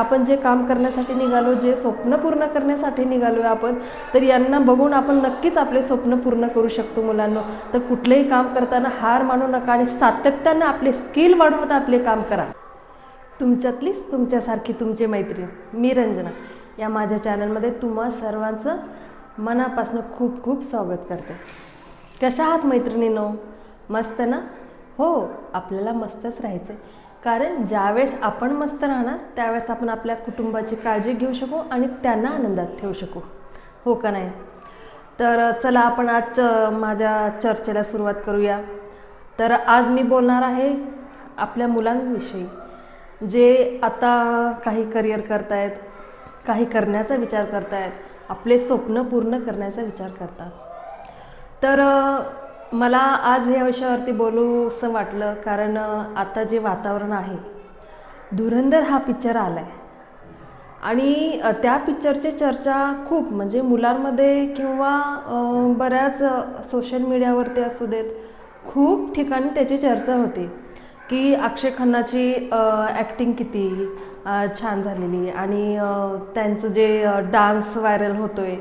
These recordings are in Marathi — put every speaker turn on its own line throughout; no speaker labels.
आपण जे काम करण्यासाठी निघालो, जे स्वप्न पूर्ण करण्यासाठी निघालो आहे आपण, तर यांना बघून आपण नक्कीच आपले स्वप्न पूर्ण करू शकतो मुलांना. तर कुठलेही काम करताना हार मानू नका आणि सातत्यानं आपले स्किल वाढवत आपले काम करा. तुमच्यातलीच तुमच्यासारखी तुमची मैत्रीण मी रंजना या माझ्या चॅनलमध्ये तुम्हा सर्वांचं मनापासून खूप खूप स्वागत करते. कशा आहात मैत्रिणींनो? मस्त ना? हो, आपल्याला मस्तच राहायचं आहे, कारण ज्यावेळेस आपण मस्त राहणार त्यावेळेस आपण आपल्या कुटुंबाची काळजी घेऊ शकू आणि त्यांना आनंदात ठेवू शकू, हो का नाही? तर चला आपण आज माझ्या चर्चेला सुरुवात करूया. तर आज मी बोलणार आहे आपल्या मुलांविषयी, जे आता काही करिअर करतायत, काही करण्याचा विचार करतायत, आपले स्वप्न पूर्ण करण्याचा विचार करतात. तर मला आज या विषयावरती बोलू असं वाटलं, कारण आता जे वातावरण आहे, धुरंधर हा पिक्चर आला आहे आणि त्या पिक्चरची चर्चा खूप म्हणजे मुलांमध्ये किंवा बऱ्याच सोशल मीडियावरती असू देत, खूप ठिकाणी त्याची चर्चा होते की अक्षय खन्नाची ॲक्टिंग किती छान झालेली आणि त्यांचं जे डान्स व्हायरल होतो आहे,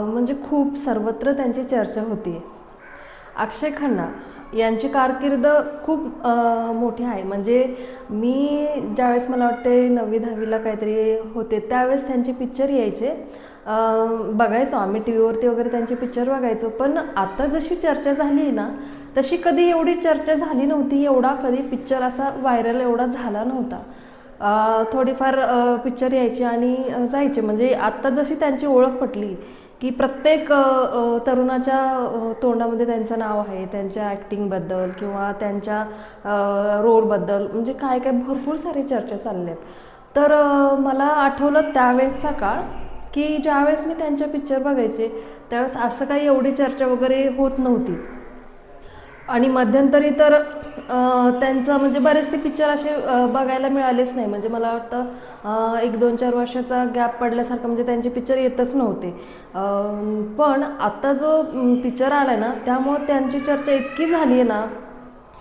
म्हणजे खूप सर्वत्र त्यांची चर्चा होती. अक्षय खन्ना यांची कारकीर्द खूप मोठी आहे. म्हणजे मी ज्यावेळेस मला वाटते 9वी-10वीला काहीतरी होते त्यावेळेस त्यांचे पिक्चर यायचे, बघायचो आम्ही टी व्हीवरती वगैरे त्यांचे पिक्चर बघायचो. पण आता जशी चर्चा झाली आहे ना, तशी कधी एवढी चर्चा झाली नव्हती, एवढा कधी पिक्चर असा व्हायरल एवढा झाला नव्हता. थोडीफार पिक्चर यायचे आणि जायचे. म्हणजे आत्ता जशी त्यांची ओळख पटली की प्रत्येक तरुणाच्या तोंडामध्ये त्यांचं नाव आहे, त्यांच्या ॲक्टिंगबद्दल किंवा त्यांच्या रोलबद्दल, म्हणजे काय काय भरपूर सारी चर्चा चालल्या आहेत. तर मला आठवलं त्यावेळेसचा काळ की ज्यावेळेस मी त्यांच्या पिक्चर बघायचे त्यावेळेस असं काही एवढी चर्चा वगैरे होत नव्हती. आणि मध्यंतरी तर त्यांचं म्हणजे बरेचसे पिक्चर असे बघायला मिळालेच नाही. म्हणजे मला वाटतं 1-2-4 वर्षाचा गॅप पडल्यासारखं, म्हणजे त्यांचे पिक्चर येतच नव्हते. पण आत्ता जो पिक्चर आला आहे ना, त्यामुळं त्यांची चर्चा इतकी झाली आहे ना,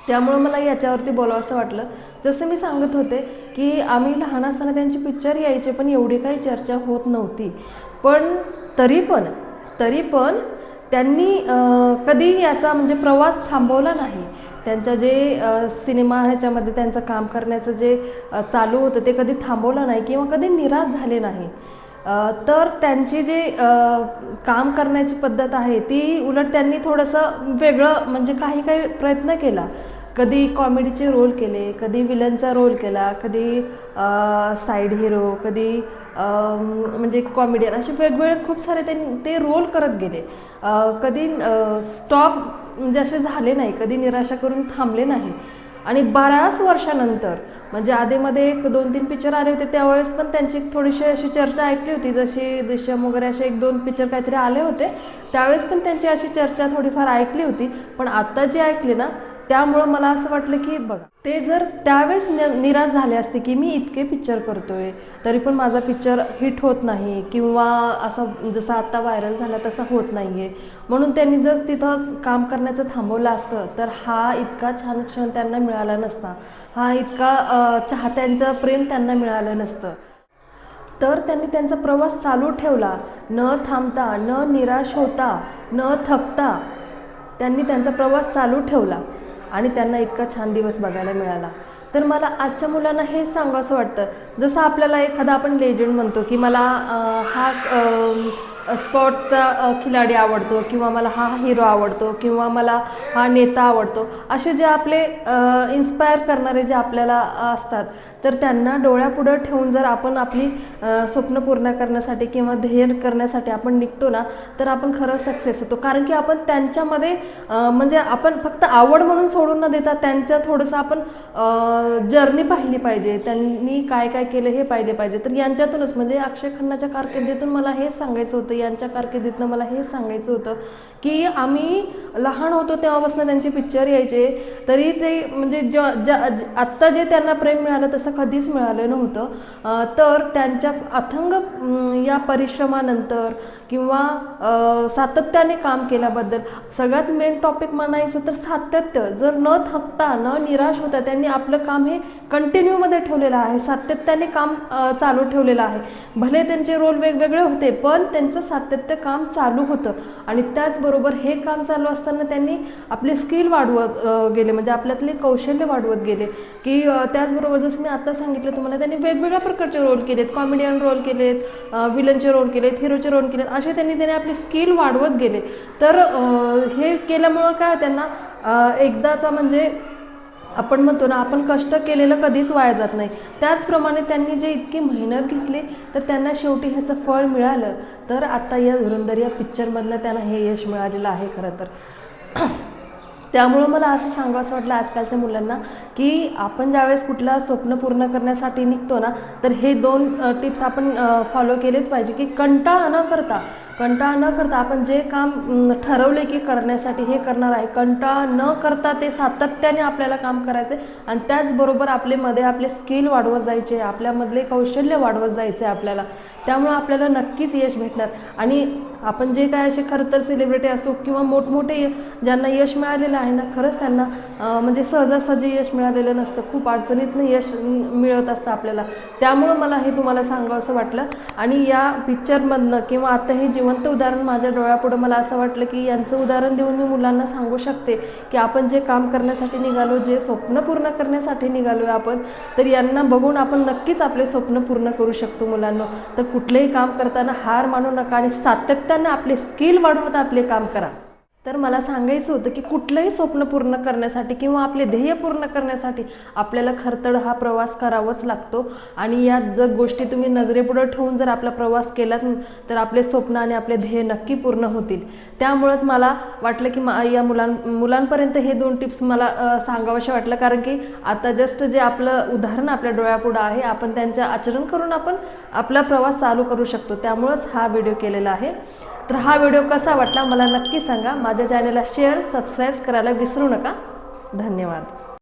त्यामुळं मला याच्यावरती बोलावं असं वाटलं. जसं मी सांगत होते की आम्ही लहान असताना त्यांचे पिक्चर यायचे पण एवढी काही चर्चा होत नव्हती. पण तरी पण त्यांनी कधी याचा म्हणजे प्रवास थांबवला नाही. त्यांच्या जे सिनेमा ह्याच्यामध्ये त्यांचं काम करण्याचं जे चालू होतं ते कधी थांबवलं नाही किंवा कधी निराश झाले नाही. तर त्यांची जे काम करण्याची पद्धत आहे ती उलट त्यांनी थोडंसं वेगळं म्हणजे काही प्रयत्न केला. कधी कॉमेडीचे रोल केले, कधी विलनचा रोल केला, कधी साईड हिरो, कधी म्हणजे कॉमेडियन, असे वेगवेगळे खूप सारे ते रोल करत गेले. कधी स्टॉप म्हणजे असे झाले नाही, कधी निराशा करून थांबले नाही. आणि बऱ्याच वर्षानंतर म्हणजे आधीमध्ये 1-2-3 पिक्चर आले होते त्यावेळेस पण त्यांची थोडीशी अशी चर्चा ऐकली होती, जशी दृश्यम वगैरे असे 1-2 पिक्चर काहीतरी आले होते त्यावेळेस पण त्यांची अशी चर्चा थोडीफार ऐकली होती. पण आता जी ऐकली ना, त्यामुळं मला असं वाटलं की बघा, ते जर त्यावेळेस निराश झाले असते की मी इतके पिक्चर करतोय तरी पण माझा पिक्चर हिट होत नाही किंवा असं जसं आत्ता व्हायरल झाला तसा होत नाही आहे, म्हणून त्यांनी जर तिथं काम करण्याचं थांबवलं असतं तर हा इतका छान क्षण त्यांना मिळाला नसता, हा इतका चाहत्यांचं प्रेम त्यांना मिळालं नसतं. तर त्यांनी त्यांचा प्रवास चालू ठेवला, न थांबता, न निराश होता, न थकता त्यांनी त्यांचा प्रवास चालू ठेवला आणि त्यांना इतका छान दिवस बघायला मिळाला. तर मला आजच्या मुलांना हे सांगावंसं वाटतं, जसं आपल्याला एखादा आपण लेजंड म्हणतो की मला हा स्पोर्टचा खिलाडी आवडतो किंवा मला हा हिरो आवडतो किंवा मला हा नेता आवडतो, असे जे आपले इन्स्पायर करणारे जे आपल्याला असतात, तर त्यांना डोळ्यापुढं ठेवून जर आपण आपली स्वप्न पूर्ण करण्यासाठी किंवा ध्येय करण्यासाठी आपण निघतो ना, तर आपण खरं सक्सेस होतो. कारण की आपण त्यांच्यामध्ये म्हणजे आपण फक्त आवड म्हणून सोडून न देता त्यांच्या थोडंसं आपण जर्नी पाहिली पाहिजे, त्यांनी काय काय केलं हे पाहिले पाहिजे. तर यांच्यातूनच म्हणजे अक्षय खन्नाच्या कारकिर्दीतून मला हेच सांगायचं होतं, यांच्या कारकिर्दीतनं मला हेच सांगायचं होतं की आम्ही लहान होतो तेव्हापासून त्यांचे पिक्चर यायचे, तरी ते म्हणजे आत्ता जे त्यांना प्रेम मिळालं तसं कधीच मिळालं नव्हतं. तर त्यांच्या अथंग या परिश्रमानंतर किंवा सातत्याने काम केल्याबद्दल सगळ्यात मेन टॉपिक म्हणायचं तर सातत्य. जर न थकता न निराश होता त्यांनी आपलं काम हे कंटिन्यूमध्ये ठेवलेलं आहे, सातत्याने काम चालू ठेवलेलं आहे. भले त्यांचे रोल वेगवेगळे होते पण त्यांचं सातत्य काम चालू होतं. आणि त्याचबरोबर हे काम चालू असताना त्यांनी आपले स्किल वाढवत गेले, म्हणजे आपल्यातले कौशल्य वाढवत गेले. की त्याचबरोबर जसं मी आता सांगितलं तुम्हाला, त्यांनी वेगवेगळ्या प्रकारचे रोल केलेत, कॉमेडियन रोल केलेत, विलनचे रोल केलेत, हिरोचे रोल केलेत, असे त्यांनी आपली स्किल वाढवत गेले. तर हे केल्यामुळं काय त्यांना एकदाचा म्हणजे आपण म्हणतो ना, आपण कष्ट केलेलं कधीच वाया जात नाही. त्याचप्रमाणे त्यांनी जे इतकी मेहनत घेतली तर त्यांना शेवटी ह्याचं फळ मिळालं. तर आता या धुरंधर या पिक्चरमधलं त्यांना हे यश मिळालेलं आहे खरं तर. त्यामुळं मला असं सांगावं वाटलं आजकालच्या मुलांना की आपण ज्यावेळेस कुठलं स्वप्न पूर्ण करण्यासाठी निघतो ना, तर हे 2 टिप्स आपण फॉलो केलेच पाहिजे. की कंटाळा न करता आपण जे काम ठरवले की करण्यासाठी हे करणार आहे, कंटाळा न करता ते सातत्याने आपल्याला काम करायचे. आणि त्याचबरोबर आपले स्किल वाढवत जायचे, आपल्यामधले कौशल्य वाढवत जायचे आपल्याला. त्यामुळं आपल्याला नक्कीच यश भेटणार. आणि आपण जे काय असे खरं तर सेलिब्रिटी असो किंवा मोठमोठे ज्यांना यश मिळालेलं आहे ना, खरंच त्यांना म्हणजे सहजासहजी यश मिळालेलं नसतं, खूप अडचणीतनं यश मिळत असतं आपल्याला. त्यामुळं मला हे तुम्हाला सांगावं असं वाटलं. आणि या पिक्चरमधनं किंवा आता हे जिवंत उदाहरण माझ्या डोळ्यापुढं मला असं वाटलं की यांचं उदाहरण देऊन मी मुलांना सांगू शकते की आपण जे काम करण्यासाठी निघालो, जे स्वप्न पूर्ण करण्यासाठी निघालो आपण, तर यांना बघून आपण नक्कीच आपले स्वप्न पूर्ण करू शकतो मुलांना. तर कुठलेही काम करताना हार मानू नका आणि सातत्याने आपले स्किल वाढवत आपले काम करा. तर मला सांगायचं होतं की कुठलंही स्वप्न पूर्ण करण्यासाठी किंवा आपले ध्येय पूर्ण करण्यासाठी आपल्याला खरतर हा प्रवास करावाच लागतो. आणि या जर गोष्टी तुम्ही नजरेपुढं ठेवून जर आपला प्रवास केलात तर आपले स्वप्न आणि आपले ध्येय नक्की पूर्ण होतील. त्यामुळंच मला वाटलं की या मुलांपर्यंत हे 2 टिप्स मला सांगावंशे वाटलं. कारण की आता जस्ट जे आपलं उदाहरण आपल्या डोळ्यापुढं आहे, आपण त्यांचं आचरण करून आपण आपला प्रवास चालू करू शकतो. त्यामुळंच हा व्हिडिओ केलेला आहे. तर हा व्हिडिओ कसा वाटला मला नक्की सांगा. माझ्या चॅनलला शेअर, सबस्क्राईब करायला विसरू नका. धन्यवाद.